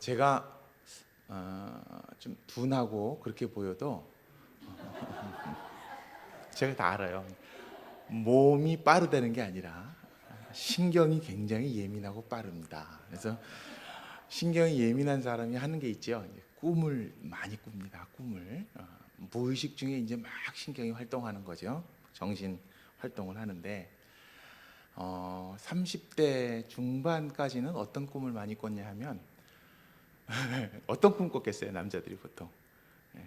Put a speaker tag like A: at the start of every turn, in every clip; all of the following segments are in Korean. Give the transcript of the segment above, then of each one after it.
A: 제가 좀 둔하고 그렇게 보여도 제가 다 알아요. 몸이 빠르다는 게 아니라 신경이 굉장히 예민하고 빠릅니다. 그래서 신경이 예민한 사람이 하는 게 있죠. 이제 꿈을 많이 꿉니다. 꿈을 무의식 중에 이제 막 신경이 활동하는 거죠. 정신 활동을 하는데 30대 중반까지는 어떤 꿈을 많이 꿨냐 하면 어떤 꿈 꿨겠어요, 남자들이 보통? 예,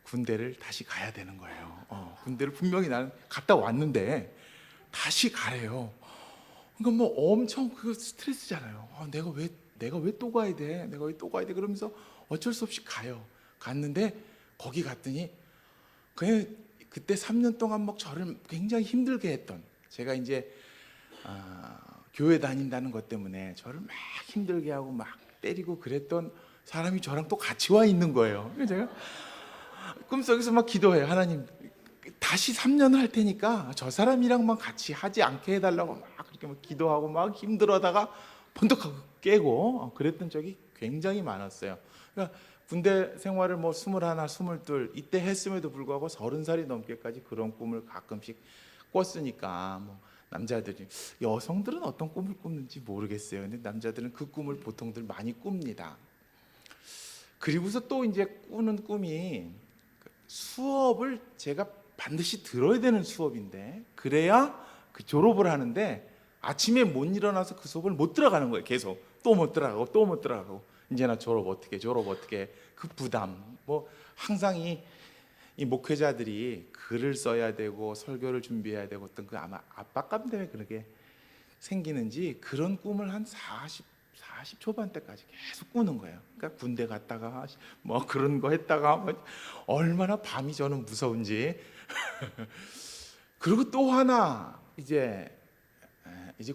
A: 군대를 다시 가야 되는 거예요. 군대를 분명히 나는 갔다 왔는데 다시 가래요. 그러니까 뭐 엄청 그 스트레스잖아요. 내가 왜 또 가야 돼? 내가 왜 또 가야 돼? 그러면서 어쩔 수 없이 가요. 갔는데 거기 갔더니 그냥 그때 3년 동안 막 저를 굉장히 힘들게 했던, 제가 이제 교회 다닌다는 것 때문에 저를 막 힘들게 하고 막 때리고 그랬던 사람이 저랑 또 같이 와 있는 거예요. 그래서 제가 꿈속에서 막 기도해요. 하나님, 다시 3년을 할 테니까 저 사람이랑만 같이 하지 않게 해달라고 막 그렇게 막 기도하고 막 힘들어하다가 번뜩하고 깨고 그랬던 적이 굉장히 많았어요. 그러니까 군대 생활을 뭐 21, 22 이때 했음에도 불구하고 30살이 넘게까지 그런 꿈을 가끔씩 꿨으니까 뭐 남자들이, 여성들은 어떤 꿈을 꾸는지 모르겠어요. 근데 남자들은 그 꿈을 보통들 많이 꿉니다. 그리고서 또 이제 꾸는 꿈이 수업을 제가 반드시 들어야 되는 수업인데 그래야 그 졸업을 하는데 아침에 못 일어나서 그 수업을 못 들어가는 거예요. 계속 또 못 들어가고 또 못 들어가고 이제 나 졸업 어떻게 그 부담, 뭐 항상 이 목회자들이 글을 써야 되고 설교를 준비해야 되고 어떤 그 아마 압박감 때문에 그렇게 생기는지 그런 꿈을 한 40 초반 때까지 계속 꾸는 거예요. 그러니까 군대 갔다가 뭐 그런 거 했다가 뭐 얼마나 밤이 저는 무서운지. 그리고 또 하나 이제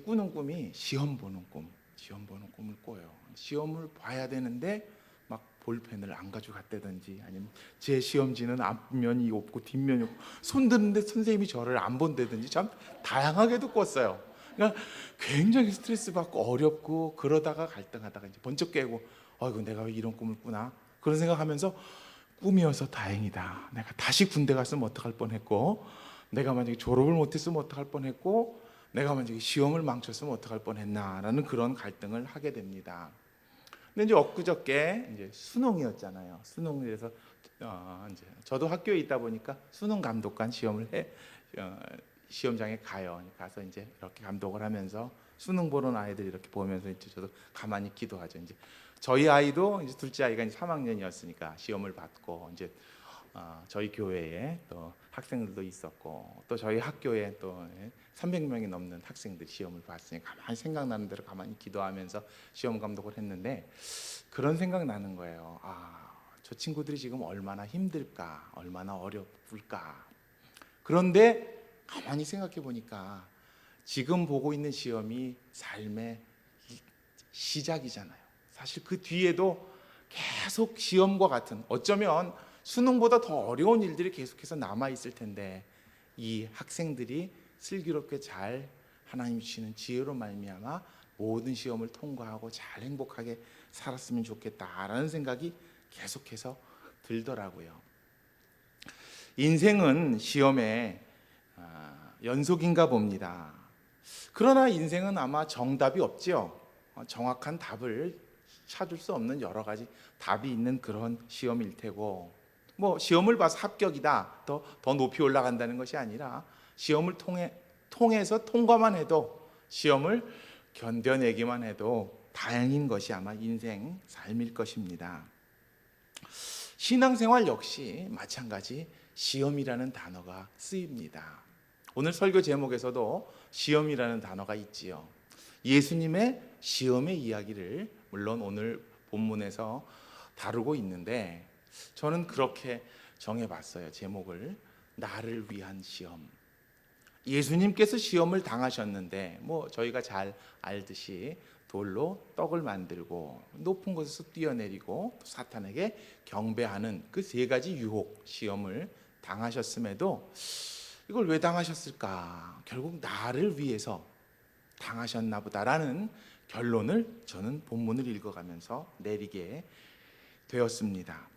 A: 꾸는 꿈이 시험 보는 꿈을 꿔요. 시험을 봐야 되는데 막 볼펜을 안 가져갔다든지 아니면 제 시험지는 앞면이 없고 뒷면이 없고 손 드는데 선생님이 저를 안 본다든지 참 다양하게도 꿨어요. 그러니까 굉장히 스트레스 받고 어렵고 그러다가 갈등하다가 이제 번쩍 깨고 아이고 내가 왜 이런 꿈을 꾸나 그런 생각하면서 꿈이어서 다행이다. 내가 다시 군대 갔으면 어떡할 뻔했고 내가 만약에 졸업을 못했으면 어떡할 뻔했고 내가 만약에 시험을 망쳤으면 어떡할 뻔했나라는 그런 갈등을 하게 됩니다. 근데 이제 엊그저께 이제 수능이었잖아요. 수능에서 이제 저도 학교에 있다 보니까 수능 감독관 시험을 시험장에 가서 이제 이렇게 감독을 하면서 수능 보는 아이들 이렇게 보면서 이제 저도 가만히 기도하죠. 이제 저희 아이도 이제 둘째 아이가 이제 3학년이었으니까 시험을 받고 이제 저희 교회에 또 학생들도 있었고 또 저희 학교에 또 300명이 넘는 학생들이 시험을 봤으니 가만히 생각나는 대로 가만히 기도하면서 시험 감독을 했는데 그런 생각 나는 거예요. 저 친구들이 지금 얼마나 힘들까, 얼마나 어려울까. 그런데 가만히 생각해 보니까 지금 보고 있는 시험이 삶의 시작이잖아요. 사실 그 뒤에도 계속 시험과 같은, 어쩌면 수능보다 더 어려운 일들이 계속해서 남아 있을 텐데 이 학생들이 슬기롭게 잘 하나님 주시는 지혜로 말미암아 모든 시험을 통과하고 잘 행복하게 살았으면 좋겠다라는 생각이 계속해서 들더라고요. 인생은 시험의 연속인가 봅니다. 그러나 인생은 아마 정답이 없지요. 정확한 답을 찾을 수 없는 여러 가지 답이 있는 그런 시험일 테고, 뭐 시험을 봐서 합격이다, 더 높이 올라간다는 것이 아니라 시험을 통해서 통과만 해도, 시험을 견뎌내기만 해도 다행인 것이 아마 인생 삶일 것입니다. 신앙생활 역시 마찬가지 시험이라는 단어가 쓰입니다. 오늘 설교 제목에서도 시험이라는 단어가 있지요. 예수님의 시험의 이야기를 물론 오늘 본문에서 다루고 있는데 저는 그렇게 정해봤어요. 제목을 나를 위한 시험. 예수님께서 시험을 당하셨는데 뭐 저희가 잘 알듯이 돌로 떡을 만들고 높은 곳에서 뛰어내리고 사탄에게 경배하는 그 세 가지 유혹 시험을 당하셨음에도 이걸 왜 당하셨을까? 결국 나를 위해서 당하셨나 보다라는 결론을 저는 본문을 읽어가면서 내리게 되었습니다.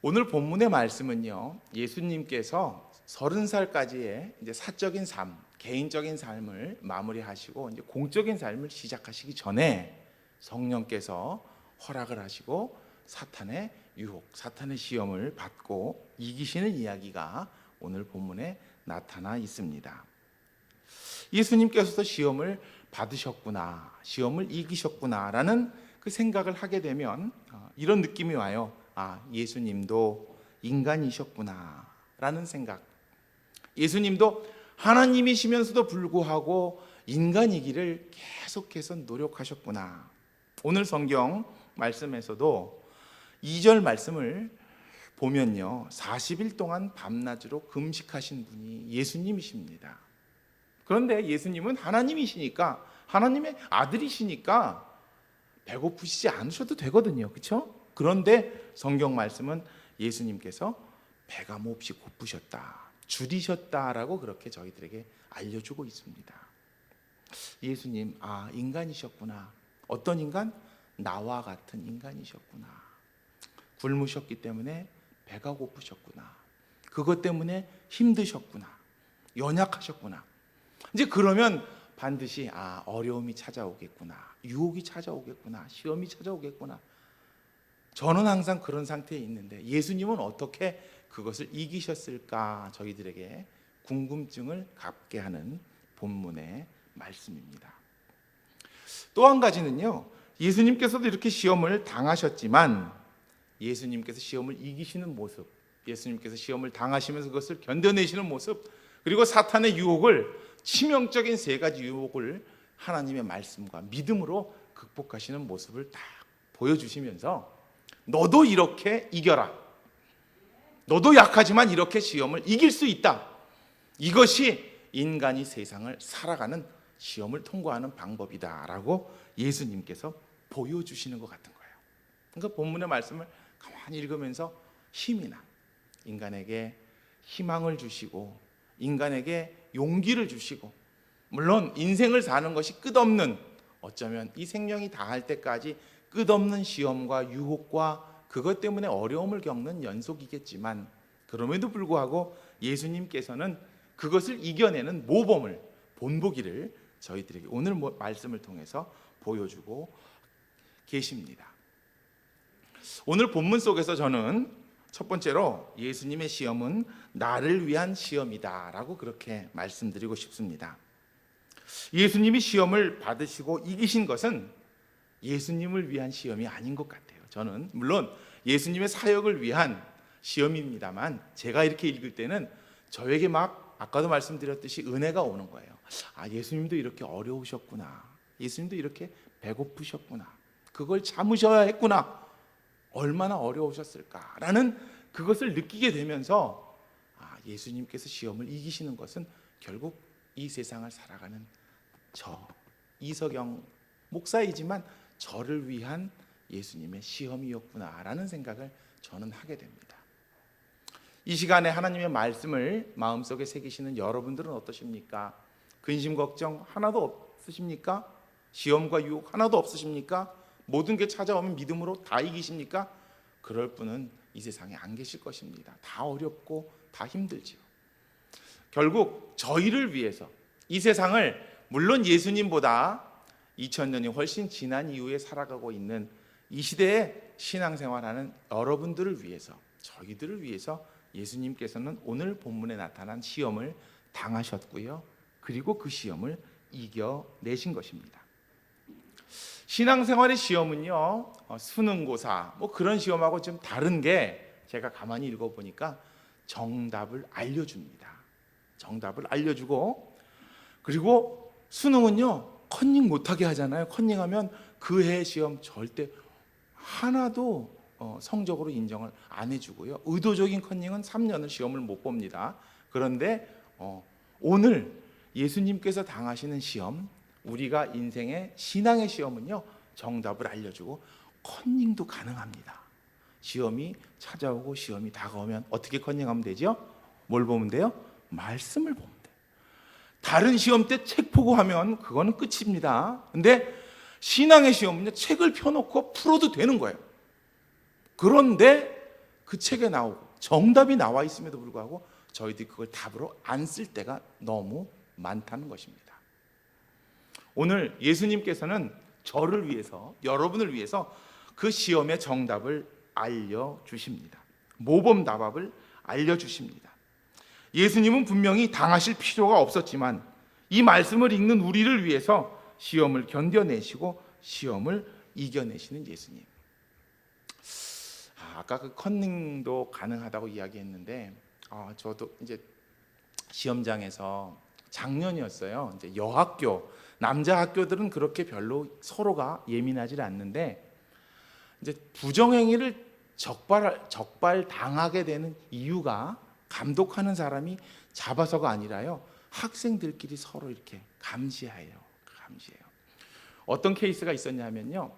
A: 오늘 본문의 말씀은요, 예수님께서 30살까지의 이제 사적인 삶, 개인적인 삶을 마무리하시고 이제 공적인 삶을 시작하시기 전에 성령께서 허락을 하시고 사탄의 유혹, 사탄의 시험을 받고 이기시는 이야기가 오늘 본문에 나타나 있습니다. 예수님께서도 시험을 받으셨구나, 시험을 이기셨구나라는 그 생각을 하게 되면 이런 느낌이 와요. 아, 예수님도 인간이셨구나라는 생각. 예수님도 하나님이시면서도 불구하고 인간이기를 계속해서 노력하셨구나. 오늘 성경 말씀에서도 2절 말씀을 보면요, 40일 동안 밤낮으로 금식하신 분이 예수님이십니다. 그런데 예수님은 하나님이시니까, 하나님의 아들이시니까 배고프시지 않으셔도 되거든요. 그렇죠? 그런데 성경 말씀은 예수님께서 배가 몹시 고프셨다, 줄이셨다라고 그렇게 저희들에게 알려주고 있습니다. 예수님, 아, 인간이셨구나. 어떤 인간? 나와 같은 인간이셨구나. 굶으셨기 때문에 배가 고프셨구나. 그것 때문에 힘드셨구나. 연약하셨구나. 이제 그러면 반드시 어려움이 찾아오겠구나, 유혹이 찾아오겠구나, 시험이 찾아오겠구나. 저는 항상 그런 상태에 있는데 예수님은 어떻게 그것을 이기셨을까, 저희들에게 궁금증을 갖게 하는 본문의 말씀입니다. 또 한 가지는요, 예수님께서도 이렇게 시험을 당하셨지만 예수님께서 시험을 이기시는 모습, 예수님께서 시험을 당하시면서 그것을 견뎌내시는 모습, 그리고 사탄의 유혹을, 치명적인 3가지 유혹을 하나님의 말씀과 믿음으로 극복하시는 모습을 딱 보여주시면서 너도 이렇게 이겨라, 너도 약하지만 이렇게 시험을 이길 수 있다, 이것이 인간이 세상을 살아가는, 시험을 통과하는 방법이다라고 예수님께서 보여주시는 것 같은 거예요. 그러니까 본문의 말씀을 가만히 읽으면서 힘이 나, 인간에게 희망을 주시고 인간에게 용기를 주시고, 물론 인생을 사는 것이 끝없는, 어쩌면 이 생명이 다할 때까지 끝없는 시험과 유혹과 그것 때문에 어려움을 겪는 연속이겠지만, 그럼에도 불구하고 예수님께서는 그것을 이겨내는 모범을, 본보기를 저희들에게 오늘 말씀을 통해서 보여주고 계십니다. 오늘 본문 속에서 저는 첫 번째로 예수님의 시험은 나를 위한 시험이다 라고 그렇게 말씀드리고 싶습니다. 예수님이 시험을 받으시고 이기신 것은 예수님을 위한 시험이 아닌 것 같아요. 저는 물론 예수님의 사역을 위한 시험입니다만, 제가 이렇게 읽을 때는 저에게 막 아까도 말씀드렸듯이 은혜가 오는 거예요. 아, 예수님도 이렇게 어려우셨구나, 예수님도 이렇게 배고프셨구나, 그걸 참으셔야 했구나, 얼마나 어려우셨을까라는 그것을 느끼게 되면서 예수님께서 시험을 이기시는 것은 결국 이 세상을 살아가는 저 이석영 목사이지만 저를 위한 예수님의 시험이었구나라는 생각을 저는 하게 됩니다. 이 시간에 하나님의 말씀을 마음속에 새기시는 여러분들은 어떠십니까? 근심 걱정 하나도 없으십니까? 시험과 유혹 하나도 없으십니까? 모든 게 찾아오면 믿음으로 다 이기십니까? 그럴 분은 이 세상에 안 계실 것입니다. 다 어렵고 다 힘들지요. 결국 저희를 위해서 이 세상을, 물론 예수님보다 2000년이 훨씬 지난 이후에 살아가고 있는 이 시대에 신앙생활하는 여러분들을 위해서, 저희들을 위해서 예수님께서는 오늘 본문에 나타난 시험을 당하셨고요, 그리고 그 시험을 이겨내신 것입니다. 신앙생활의 시험은요, 수능고사 그런 시험하고 좀 다른 게, 제가 가만히 읽어보니까 정답을 알려줍니다. 정답을 알려주고, 그리고 수능은요 컨닝 못하게 하잖아요. 컨닝하면 그 해 시험 절대 하나도 성적으로 인정을 안 해주고요, 의도적인 컨닝은 3년을 시험을 못 봅니다. 그런데 오늘 예수님께서 당하시는 시험, 우리가 인생의 신앙의 시험은요, 정답을 알려주고 컨닝도 가능합니다. 시험이 찾아오고 시험이 다가오면 어떻게 컨닝하면 되죠? 뭘 보면 돼요? 말씀을 보면 돼요. 다른 시험 때 책 보고 하면 그거는 끝입니다. 근데 신앙의 시험은요, 책을 펴놓고 풀어도 되는 거예요. 그런데 그 책에 나오고 정답이 나와 있음에도 불구하고 저희들이 그걸 답으로 안 쓸 때가 너무 많다는 것입니다. 오늘 예수님께서는 저를 위해서, 여러분을 위해서 그 시험의 정답을 알려주십니다. 모범답안을 알려주십니다. 예수님은 분명히 당하실 필요가 없었지만 이 말씀을 읽는 우리를 위해서 시험을 견뎌내시고 시험을 이겨내시는 예수님. 아까 그 컨닝도 가능하다고 이야기했는데, 저도 이제 시험장에서 작년이었어요. 이제 여학교, 남자 학교들은 그렇게 별로 서로가 예민하지 않는데, 이제 부정행위를 적발 당하게 되는 이유가 감독하는 사람이 잡아서가 아니라요, 학생들끼리 서로 이렇게 감시해요. 어떤 케이스가 있었냐면요,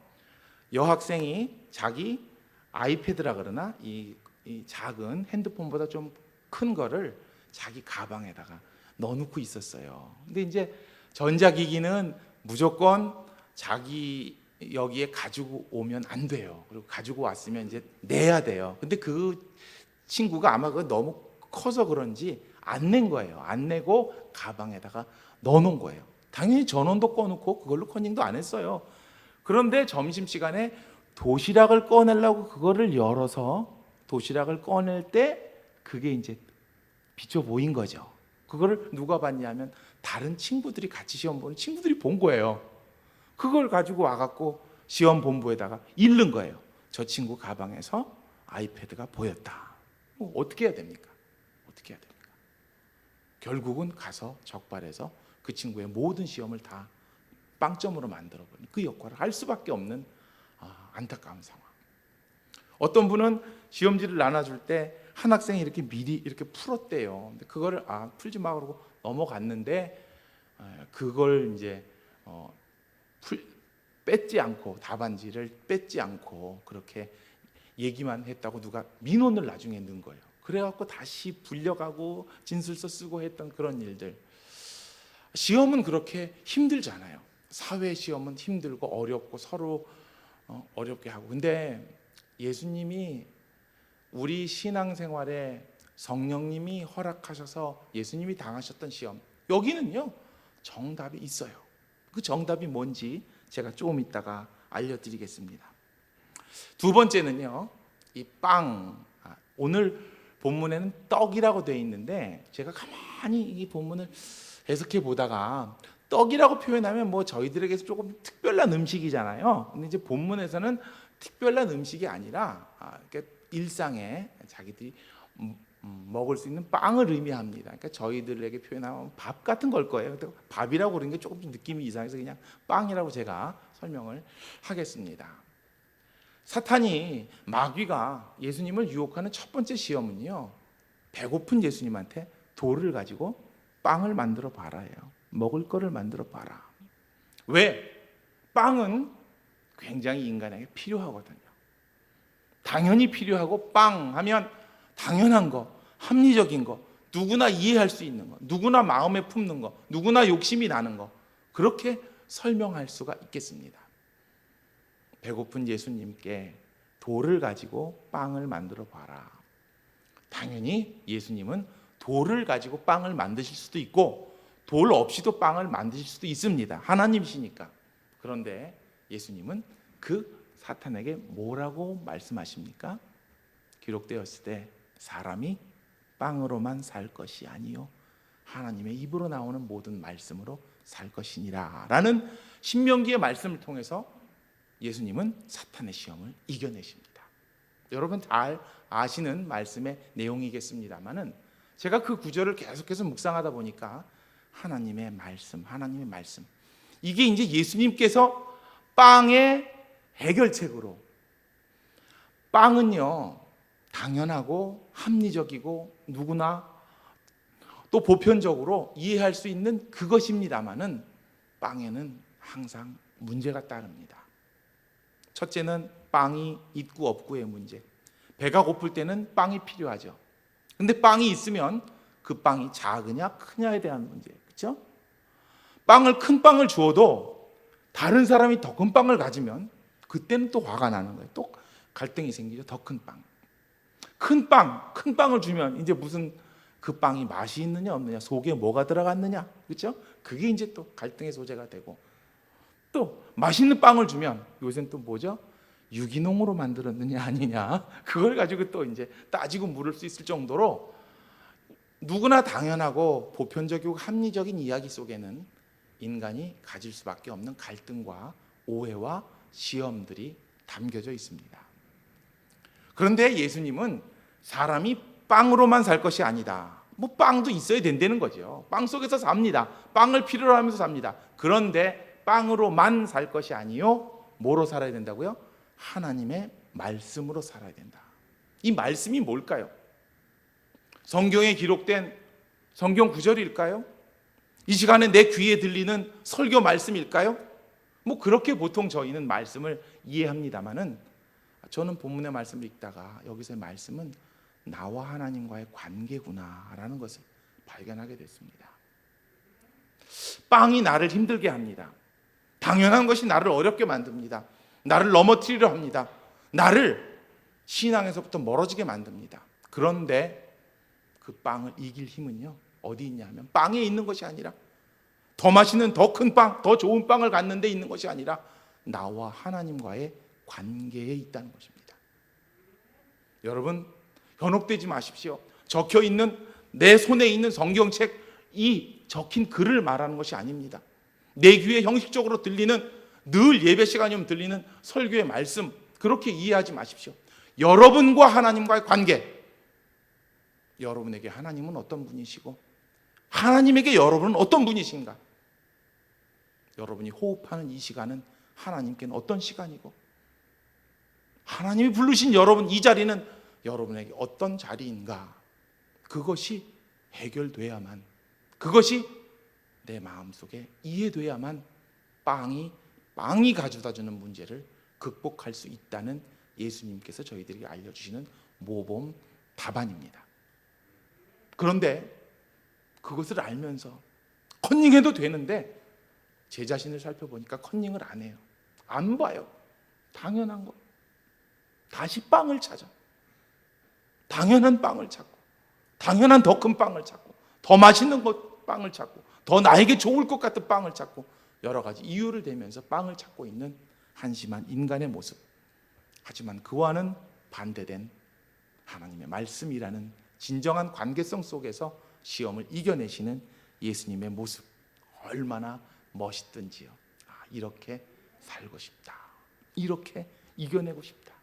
A: 여학생이 자기 아이패드라 그러나 이 작은 핸드폰보다 좀 큰 거를 자기 가방에다가 넣어놓고 있었어요. 근데 이제 전자기기는 무조건 자기 여기에 가지고 오면 안 돼요. 그리고 가지고 왔으면 이제 내야 돼요. 근데 그 친구가 아마 그거 너무 커서 그런지 안 낸 거예요. 안 내고 가방에다가 넣어놓은 거예요. 당연히 전원도 꺼놓고 그걸로 컨닝도 안 했어요. 그런데 점심시간에 도시락을 꺼내려고 그거를 열어서 도시락을 꺼낼 때 그게 이제 비춰 보인 거죠. 그거를 누가 봤냐면 다른 친구들이, 같이 시험 보는 친구들이 본 거예요. 그걸 가지고 와갖고 시험 본부에다가 읽는 거예요. 저 친구 가방에서 아이패드가 보였다. 어떻게 해야 됩니까? 결국은 가서 적발해서 그 친구의 모든 시험을 다 빵점으로 만들어버리는 그 역할을 할 수밖에 없는 안타까운 상황. 어떤 분은 시험지를 나눠줄 때 한 학생이 이렇게 미리 이렇게 풀었대요. 근데 그거를 풀지 마 그러고 넘어갔는데, 그걸 이제 뺏지 않고, 답안지를 뺏지 않고 그렇게 얘기만 했다고 누가 민원을 나중에 넣은 거예요. 그래갖고 다시 불려가고 진술서 쓰고 했던 그런 일들. 시험은 그렇게 힘들잖아요. 사회 시험은 힘들고 어렵고 서로 어렵게 하고. 근데 예수님이 우리 신앙생활에 성령님이 허락하셔서 예수님이 당하셨던 시험, 여기는요 정답이 있어요. 그 정답이 뭔지 제가 조금 이따가 알려드리겠습니다. 두 번째는요, 이 빵. 오늘 본문에는 떡이라고 되어 있는데 제가 가만히 이 본문을 해석해 보다가 떡이라고 표현하면 뭐 저희들에게서 조금 특별한 음식이잖아요. 근데 이제 본문에서는 특별한 음식이 아니라 일상에 자기들이 먹을 수 있는 빵을 의미합니다. 그러니까 저희들에게 표현하면 밥 같은 걸 거예요. 밥이라고 그러는 게 조금 느낌이 이상해서 그냥 빵이라고 제가 설명을 하겠습니다. 사탄이, 마귀가 예수님을 유혹하는 첫 번째 시험은요, 배고픈 예수님한테 돌을 가지고 빵을 만들어 봐라예요. 먹을 거를 만들어 봐라. 왜? 빵은 굉장히 인간에게 필요하거든요. 당연히 필요하고, 빵 하면 당연한 거, 합리적인 거, 누구나 이해할 수 있는 거, 누구나 마음에 품는 거, 누구나 욕심이 나는 거, 그렇게 설명할 수가 있겠습니다. 배고픈 예수님께 돌을 가지고 빵을 만들어 봐라. 당연히 예수님은 돌을 가지고 빵을 만드실 수도 있고 돌 없이도 빵을 만드실 수도 있습니다. 하나님이시니까. 그런데 예수님은 그 사탄에게 뭐라고 말씀하십니까? 기록되었을 때 사람이 빵으로만 살 것이 아니요 하나님의 입으로 나오는 모든 말씀으로 살 것이니라 라는 신명기의 말씀을 통해서 예수님은 사탄의 시험을 이겨내십니다. 여러분 잘 아시는 말씀의 내용이겠습니다만은 제가 그 구절을 계속해서 묵상하다 보니까 하나님의 말씀 이게 이제 예수님께서 빵의 해결책으로, 빵은요 당연하고 합리적이고 누구나 또 보편적으로 이해할 수 있는 그것입니다마는 빵에는 항상 문제가 따릅니다. 첫째는 빵이 있고 없고의 문제. 배가 고플 때는 빵이 필요하죠. 근데 빵이 있으면 그 빵이 작으냐 크냐에 대한 문제, 그렇죠? 큰 빵을 주어도 다른 사람이 더 큰 빵을 가지면 그때는 또 화가 나는 거예요. 또 갈등이 생기죠. 더 큰 빵. 큰 빵을 주면 이제 무슨 그 빵이 맛이 있느냐 없느냐, 속에 뭐가 들어갔느냐, 그렇죠? 그게 이제 또 갈등의 소재가 되고, 또 맛있는 빵을 주면 요새는 또 뭐죠? 유기농으로 만들었느냐 아니냐, 그걸 가지고 또 이제 따지고 물을 수 있을 정도로 누구나 당연하고 보편적이고 합리적인 이야기 속에는 인간이 가질 수밖에 없는 갈등과 오해와 시험들이 담겨져 있습니다. 그런데 예수님은 사람이 빵으로만 살 것이 아니다. 뭐 빵도 있어야 된다는 거죠. 빵 속에서 삽니다. 빵을 필요로 하면서 삽니다. 그런데 빵으로만 살 것이 아니요, 뭐로 살아야 된다고요? 하나님의 말씀으로 살아야 된다. 이 말씀이 뭘까요? 성경에 기록된 성경 구절일까요? 이 시간에 내 귀에 들리는 설교 말씀일까요? 뭐 그렇게 보통 저희는 말씀을 이해합니다만은, 저는 본문의 말씀을 읽다가 여기서의 말씀은 나와 하나님과의 관계구나라는 것을 발견하게 됐습니다. 빵이 나를 힘들게 합니다. 당연한 것이 나를 어렵게 만듭니다. 나를 넘어뜨리려 합니다. 나를 신앙에서부터 멀어지게 만듭니다. 그런데 그 빵을 이길 힘은요, 어디 있냐 하면 빵에 있는 것이 아니라, 더 맛있는 더 큰 빵, 더 좋은 빵을 갖는 데 있는 것이 아니라 나와 하나님과의 관계에 있다는 것입니다. 여러분, 현혹되지 마십시오. 적혀 있는, 내 손에 있는 성경책, 이 적힌 글을 말하는 것이 아닙니다. 내 귀에 형식적으로 들리는, 늘 예배 시간이면 들리는 설교의 말씀, 그렇게 이해하지 마십시오. 여러분과 하나님과의 관계, 여러분에게 하나님은 어떤 분이시고 하나님에게 여러분은 어떤 분이신가? 여러분이 호흡하는 이 시간은 하나님께는 어떤 시간이고, 하나님이 부르신 여러분 이 자리는 여러분에게 어떤 자리인가? 그것이 해결돼야만, 그것이 내 마음속에 이해돼야만 빵이 가져다주는 문제를 극복할 수 있다는 예수님께서 저희들에게 알려주시는 모범 답안입니다. 그런데 그것을 알면서 컨닝해도 되는데 제 자신을 살펴보니까 컨닝을 안 해요. 안 봐요. 당연한 거. 다시 빵을 찾아. 당연한 빵을 찾고, 당연한 더 큰 빵을 찾고, 더 맛있는 빵을 찾고, 더 나에게 좋을 것 같은 빵을 찾고, 여러 가지 이유를 대면서 빵을 찾고 있는 한심한 인간의 모습. 하지만 그와는 반대된 하나님의 말씀이라는 진정한 관계성 속에서 시험을 이겨내시는 예수님의 모습, 얼마나 멋있든지요. 이렇게 살고 싶다, 이렇게 이겨내고 싶다,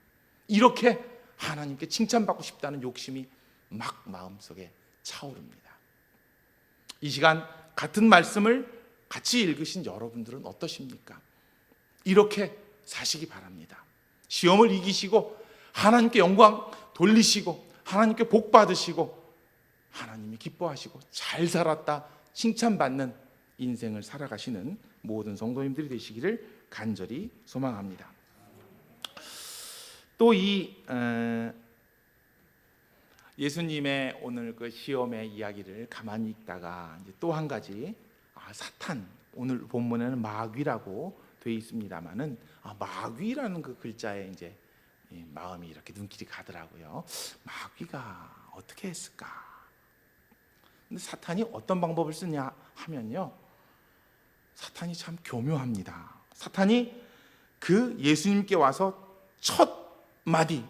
A: 이렇게 하나님께 칭찬받고 싶다는 욕심이 막 마음속에 차오릅니다. 이 시간 같은 말씀을 같이 읽으신 여러분들은 어떠십니까? 이렇게 사시기 바랍니다. 시험을 이기시고 하나님께 영광 돌리시고 하나님께 복 받으시고 하나님이 기뻐하시고 잘 살았다 칭찬받는 인생을 살아가시는 모든 성도님들이 되시기를 간절히 소망합니다. 또 이 예수님의 오늘 그 시험의 이야기를 가만히 읽다가 이제 또 한 가지, 사탄, 오늘 본문에는 마귀라고 되어 있습니다만은 마귀라는 그 글자에 이제 마음이 이렇게 눈길이 가더라고요. 마귀가 어떻게 했을까? 근데 사탄이 어떤 방법을 쓰냐 하면요, 사탄이 참 교묘합니다. 사탄이 그 예수님께 와서 첫 마디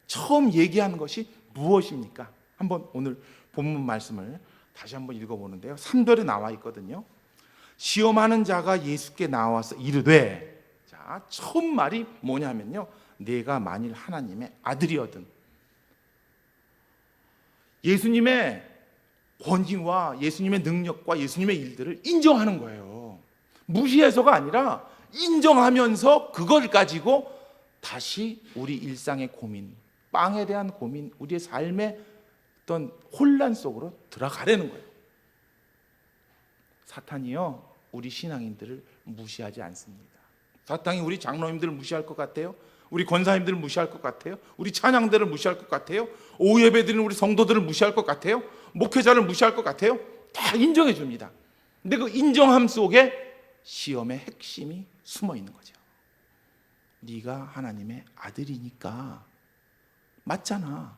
A: 처음 얘기하는 것이 무엇입니까? 한번 오늘 본문 말씀을 다시 한번 읽어보는데요, 3절에 나와 있거든요. 시험하는 자가 예수께 나와서 이르되, 자, 처음 말이 뭐냐면요, 내가 만일 하나님의 아들이거든. 예수님의 권위와 예수님의 능력과 예수님의 일들을 인정하는 거예요. 무시해서가 아니라 인정하면서 그걸 가지고 다시 우리 일상의 고민, 빵에 대한 고민, 우리의 삶의 어떤 혼란 속으로 들어가려는 거예요. 사탄이요, 우리 신앙인들을 무시하지 않습니다. 사탄이 우리 장로님들을 무시할 것 같아요? 우리 권사님들을 무시할 것 같아요? 우리 찬양들을 무시할 것 같아요? 오후 예배 드리는 우리 성도들을 무시할 것 같아요? 목회자를 무시할 것 같아요? 다 인정해 줍니다. 근데 그 인정함 속에 시험의 핵심이 숨어 있는 거죠. 네가 하나님의 아들이니까 맞잖아.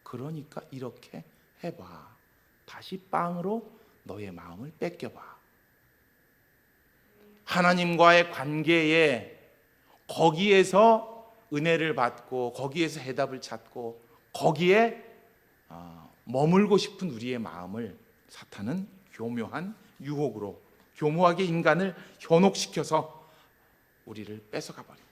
A: 그러니까 이렇게 해봐. 다시 빵으로 너의 마음을 뺏겨봐. 하나님과의 관계에 거기에서 은혜를 받고 거기에서 해답을 찾고 거기에 머물고 싶은 우리의 마음을 사탄은 교묘한 유혹으로 교묘하게 인간을 현혹시켜서 우리를 뺏어가 버립니다.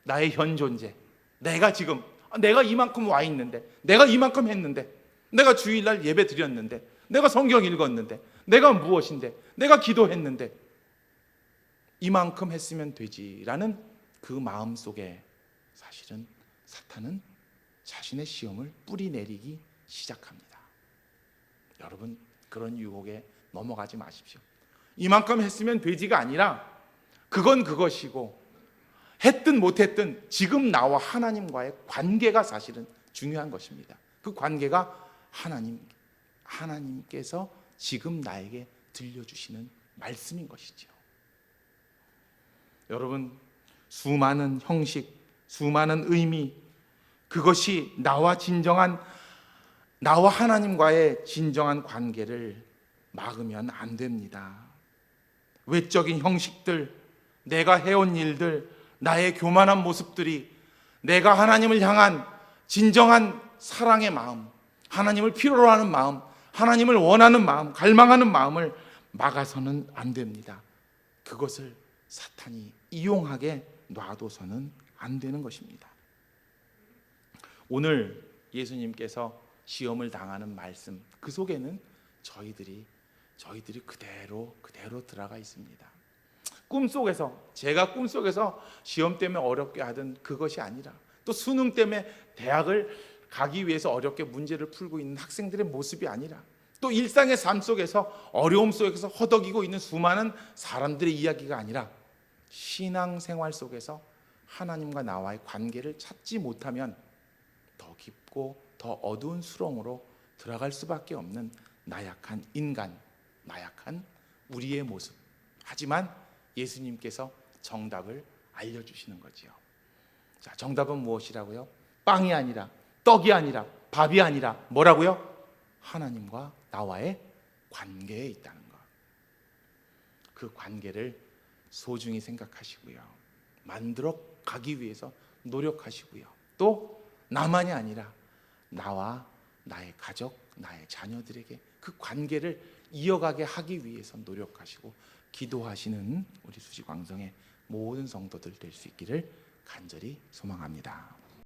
A: 나의 현 존재, 내가 지금 내가 이만큼 와 있는데, 내가 이만큼 했는데, 내가 주일날 예배 드렸는데, 내가 성경 읽었는데, 내가 무엇인데, 내가 기도했는데 이만큼 했으면 되지라는 그 마음 속에 사실은 사탄은 자신의 시험을 뿌리내리기 시작합니다. 여러분, 그런 유혹에 넘어가지 마십시오. 이만큼 했으면 되지가 아니라 그건 그것이고 했든 못했든 지금 나와 하나님과의 관계가 사실은 중요한 것입니다. 그 관계가 하나님께서 지금 나에게 들려주시는 말씀인 것이죠. 여러분, 수많은 형식, 수많은 의미, 그것이 나와 하나님과의 진정한 관계를 막으면 안 됩니다. 외적인 형식들, 내가 해온 일들, 나의 교만한 모습들이 내가 하나님을 향한 진정한 사랑의 마음, 하나님을 필요로 하는 마음, 하나님을 원하는 마음, 갈망하는 마음을 막아서는 안 됩니다. 그것을 사탄이 이용하게 놔둬서는 안 되는 것입니다. 오늘 예수님께서 시험을 당하는 말씀, 그 속에는 저희들이 그대로 들어가 있습니다. 제가 꿈속에서 시험 때문에 어렵게 하던 그것이 아니라, 또 수능 때문에 대학을 가기 위해서 어렵게 문제를 풀고 있는 학생들의 모습이 아니라, 또 일상의 삶 속에서 어려움 속에서 허덕이고 있는 수많은 사람들의 이야기가 아니라, 신앙생활 속에서 하나님과 나와의 관계를 찾지 못하면 더 깊고 더 어두운 수렁으로 들어갈 수밖에 없는 나약한 인간, 나약한 우리의 모습. 하지만 예수님께서 정답을 알려주시는 거지요. 자, 정답은 무엇이라고요? 빵이 아니라, 떡이 아니라, 밥이 아니라 뭐라고요? 하나님과 나와의 관계에 있다는 것. 그 관계를 소중히 생각하시고요, 만들어 가기 위해서 노력하시고요, 또 나만이 아니라 나와 나의 가족, 나의 자녀들에게 그 관계를 이어가게 하기 위해서 노력하시고 기도하시는 우리 수지광성의 모든 성도들 될 수 있기를 간절히 소망합니다.